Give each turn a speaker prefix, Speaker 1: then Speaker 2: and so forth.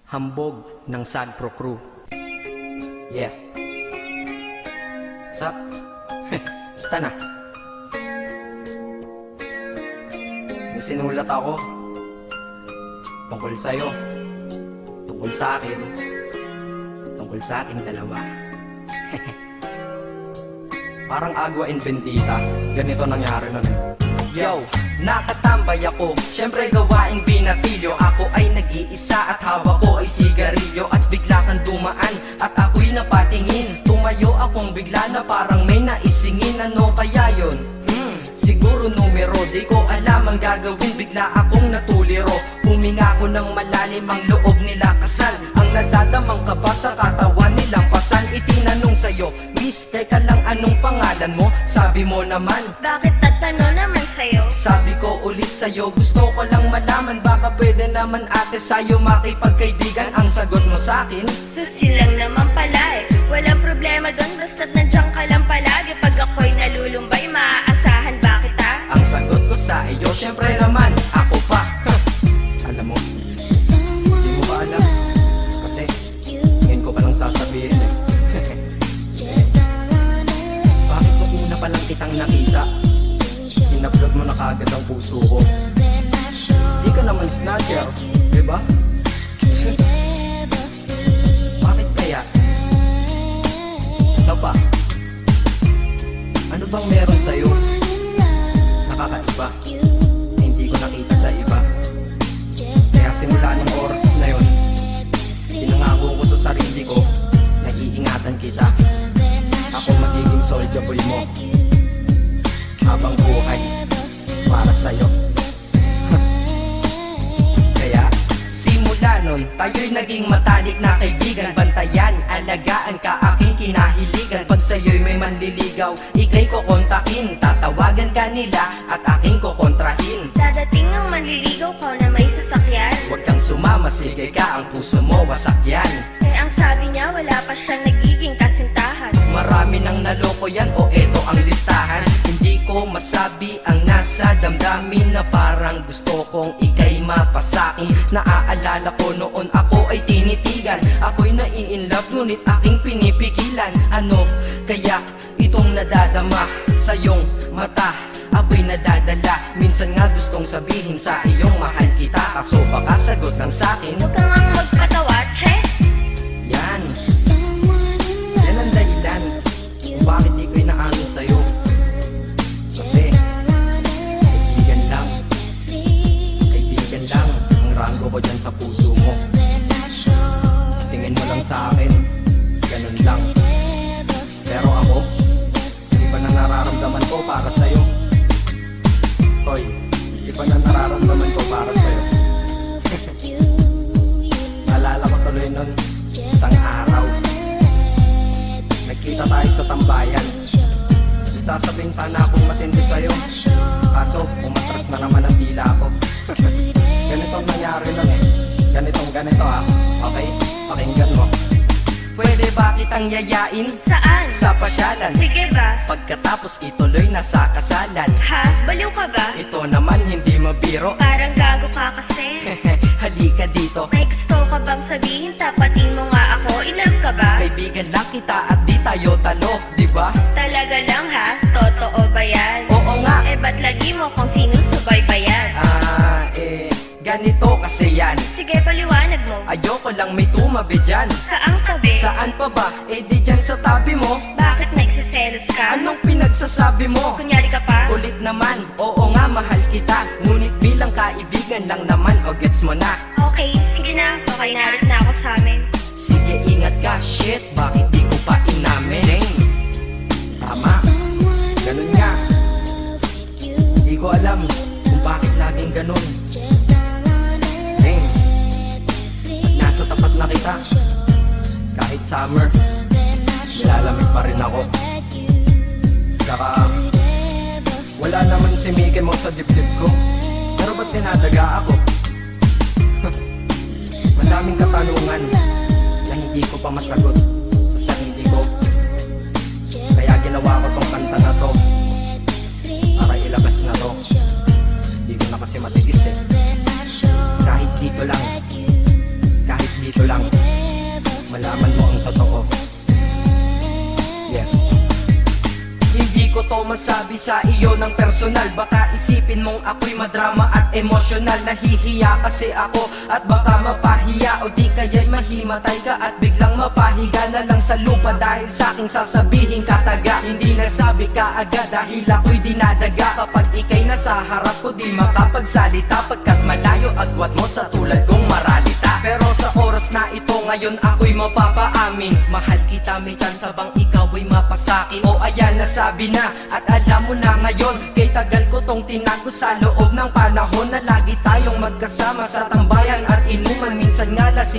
Speaker 1: Hambog ng Sagpro Crew. Yeah. What's up? Basta na. May sinulat ako tungkol sa'yo, tungkol sa akin, tungkol sa ating dalawa. Parang Agua and Bendita. Ganito nangyari nun. Yo! Nakatambay ako, syempre gawaing binatilyo. Ako ay nag-iisa at hawak ko ay sigarilyo. At bigla kang dumaan at ako'y napatingin. Tumayo akong bigla na parang may naisingin. Ano kaya yun? Siguro numero, di ko alam ang gagawin. Bigla akong natuliro. Huminga ko ng malalim, ang loob nila kasal. Ang nadadamang kaba sa katawan nilang pasan. Itinanong sa'yo, Miss, teka lang, anong pangalan mo? Sabi mo naman,
Speaker 2: bakit tatanong naman sa'yo?
Speaker 1: sabi ko ulit sa'yo, gusto ko lang malaman. Baka pwede naman ate sa'yo makipagkaibigan. Ang sagot mo sa'kin,
Speaker 2: Susi lang naman pala eh. Walang problema doon, basta't nandiyan ka lang palagi. Pag ako'y nalulumbay, maaasahan ba kita?
Speaker 1: ang sagot ko sa iyo, syempre naman, ako pa. Alam mo, hindi mo ba alam? Kasi, ngayon ko palang sasabihin eh. Bakit nung una pa lang kitang nakita, inablog mo na kaagad ang puso ko? Di ka naman snatcher, diba? Bakit kaya? Isa pa, ano bang meron sa'yo? Nakakaiba, na hindi ko nakita sa iba. Kaya simula ng oras na yun, pinangako ko sa sarili ko na iingatan kita. Ako magiging soldier boy mo habang buhay para sa'yo. Kaya simula nun, tayo'y naging matalik na kaibigan. Bantayan, alagaan ka, aking kinahiligan. Pag sa'yo'y may manliligaw, ika'y kukontakin. Tatawagan ka nila at aking kukontrahin.
Speaker 2: Dadating ng manliligaw ko na may sasakyan.
Speaker 1: Huwag kang sumama, sige ka, ang puso mo wasak yan.
Speaker 2: Eh ang sabi niya, wala pa siyang nagiging kasintahan.
Speaker 1: Marami nang naloko yan, o eto ang listahan. Hindi ko masabi ang nasa damdamin, na parang gusto kong ika'y mapasakin. Naaalala ko noon ako ay tinitigan, ako'y nai-inlove ngunit aking pinipigilan. Ano kaya itong nadadama sa iyong mata? Ako'y nadadala, minsan nga gustong sabihin sa iyong mahal kita. Kaso baka sagot lang sa'kin,
Speaker 2: Huwag kang ang magpatawa, che.
Speaker 1: yan ang dahilan kung bakit di ko inaamin sa'yo. Kasi kaibigan lang ang rango ko dyan sa puso mo. Tingin mo lang sa akin, ganun lang. Pero ako, iba na nararamdaman ko para sa'yo. Hoy, iba na nararamdaman ko para sa'yo. Naalala ko tuloy nun, isang araw nagkita tayo sa tambayan. Sasabihin sana akong matindi sa'yo, kaso umatras na naman ang dila ko. Ganitong nangyari lang eh. Ganito ah. Okay, pakinggan mo. Pwede ba kitang yayain
Speaker 2: Saan?
Speaker 1: sa pasyalan?
Speaker 2: Sige ba?
Speaker 1: Pagkatapos ituloy na sa kasalan.
Speaker 2: Ha? Baliw ka ba?
Speaker 1: Ito naman hindi mabiro.
Speaker 2: Parang gago ka kasi.
Speaker 1: Halika dito,
Speaker 2: May gusto ka bang sabihin? Tapatin mo nga ako. I-love ka ba?
Speaker 1: kaibigan lang kita at di tayo talo, di ba?
Speaker 2: Talaga lang ha? Totoo ba yan?
Speaker 1: Oo nga.
Speaker 2: Eh ba't lagi mo kung sinusubaybayan?
Speaker 1: Ganito kasi yan.
Speaker 2: Sige, paliwanag mo.
Speaker 1: Ayoko lang may tumabi dyan.
Speaker 2: Saang tabi?
Speaker 1: Saan pa ba? Eh di dyan sa tabi mo.
Speaker 2: Bakit nagsiselos ka?
Speaker 1: Anong pinagsasabi mo?
Speaker 2: Kunyari ka pa?
Speaker 1: Ulit naman, oo nga mahal kita. Ngunit bilang kaibigan lang naman, o gets mo na.
Speaker 2: Okay, sige na. Okay, narit na ako sa amin.
Speaker 1: Sige ingat ka, shit, bakit di ko pa inamin? Dang, tama, ganun nga. Di ko alam kung bakit laging ganun. Dang, nasa tapat na kita. Kahit summer, nilalamig pa rin ako. Saka wala naman si Mickey mo sa dibdib ko, pero ba't dinadaga ako? Madaming katanungan na hindi ko pa masagot sa sarili ko. Kaya ginawa ko tong kanta na to para ilabas na to. Hindi ko na kasi matiis eh. Kahit dito lang, kahit dito lang malaman mo ang totoo. Yeah. Hindi ko to masabi sa iyo ng personal. Baka isipin mong ako'y madrama at emosyonal. Nahihiya kasi ako at baka mapahiya, o di kaya'y mahimatay ka at biglang mapahiga na lang sa lupa dahil sa aking sasabihin kataga. Hindi nasabi ka agad dahil ako'y dinadaga. Kapag ika'y nasa harap ko di makapagsalita, pagkat malayo agwat mo sa tulad kong maralita. Pero sa oras na ito ngayon ako'y mapapaamin, mahal kita, may chance bang ikaw ay mapasakin? O ayan, nasabi na at alam mo na ngayon. Kay tagal ko tong tinago sa loob ng panahon na lagi tayong magkasama sa tambayan at inuman. Minsan nga lasing